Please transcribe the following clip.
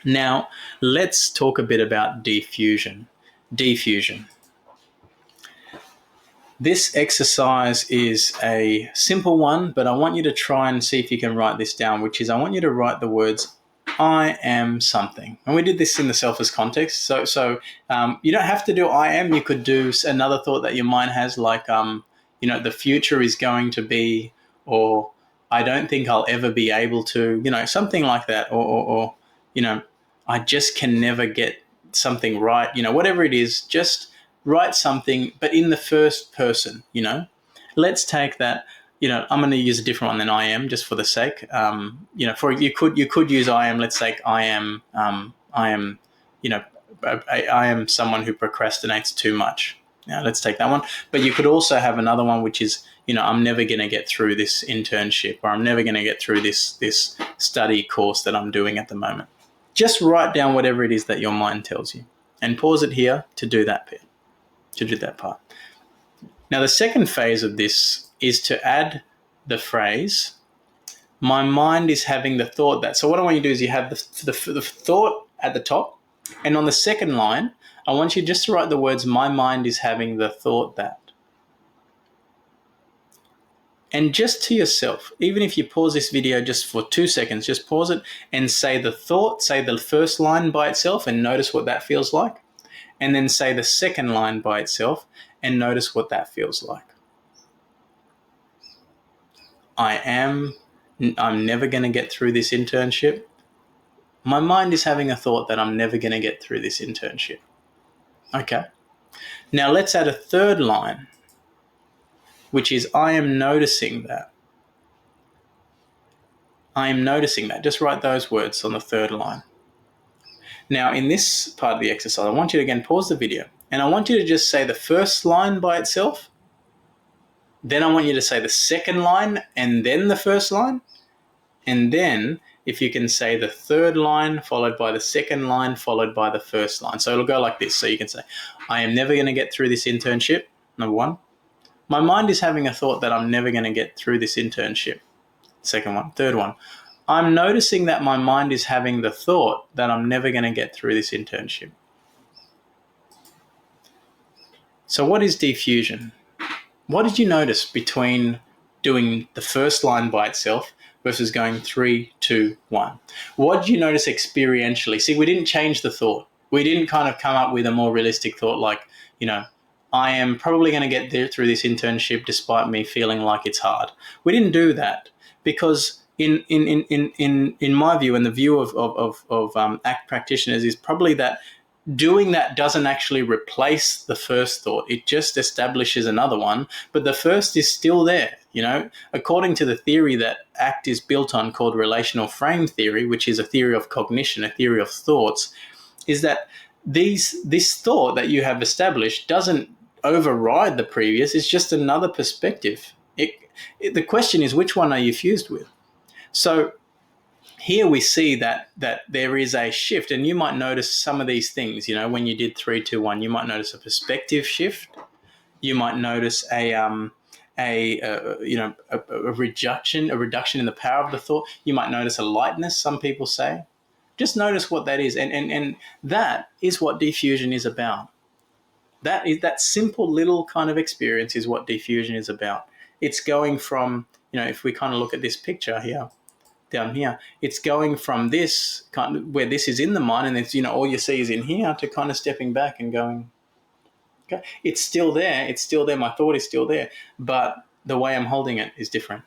Now, let's talk a bit about defusion. Defusion. This exercise is a simple one, but I want you to try and see if you can write this down, which is I want you to write the words, I am something. And we did this in the selfless context. So you don't have to do I am. You could do another thought that your mind has, like, the future is going to be, or I don't think I'll ever be able to, something like that. Or I just can never get something right. Whatever it is, just write something, but in the first person. Let's take that. I'm going to use a different one than I am, just for the sake. For you could use I am. Let's say I am. I am someone who procrastinates too much. Now let's take that one. But you could also have another one, which is, I'm never going to get through this internship, or I'm never going to get through this study course that I'm doing at the moment. Just write down whatever it is that your mind tells you, and pause it here to do that bit, to do that part. Now, the second phase of this is to add the phrase, my mind is having the thought that. So what I want you to do is you have the thought at the top, and on the second line, I want you just to write the words, my mind is having the thought that. And just to yourself, even if you pause this video just for 2 seconds, just pause it and say the thought, say the first line by itself and notice what that feels like. And then say the second line by itself and notice what that feels like. I'm never going to get through this internship. My mind is having a thought that I'm never going to get through this internship. Okay. Now let's add a third line, which is I am noticing that. I am noticing that. Just write those words on the third line. Now, in this part of the exercise, I want you to again pause the video, and I want you to just say the first line by itself. Then I want you to say the second line and then the first line. And then if you can say the third line followed by the second line followed by the first line. So it'll go like this. So you can say, I am never going to get through this internship, number one. My mind is having a thought that I'm never going to get through this internship. Second one. Third one. I'm noticing that my mind is having the thought that I'm never going to get through this internship. So what is defusion? What did you notice between doing the first line by itself versus going 3, 2, 1? What did you notice experientially? See, we didn't change the thought. We didn't kind of come up with a more realistic thought like, I am probably going to get there through this internship despite me feeling like it's hard. We didn't do that because in my view and the view of ACT practitioners is probably that doing that doesn't actually replace the first thought. It just establishes another one, but the first is still there. According to the theory that ACT is built on, called relational frame theory, which is a theory of cognition, a theory of thoughts, is that this thought that you have established doesn't override the previous. It's just another perspective. The question is, which one are you fused with? So here we see that there is a shift, and you might notice some of these things. When you did 3, 2, 1, you might notice a perspective shift. You might notice a reduction in the power of the thought. You might notice a lightness, some people say. Just notice what that is, and that is what defusion is about. That simple little kind of experience is what defusion is about. It's going from, if we kind of look at this picture here, down here, it's going from this kind of where this is in the mind, and it's, all you see is in here, to kind of stepping back and going, okay, it's still there. My thought is still there, but the way I'm holding it is different.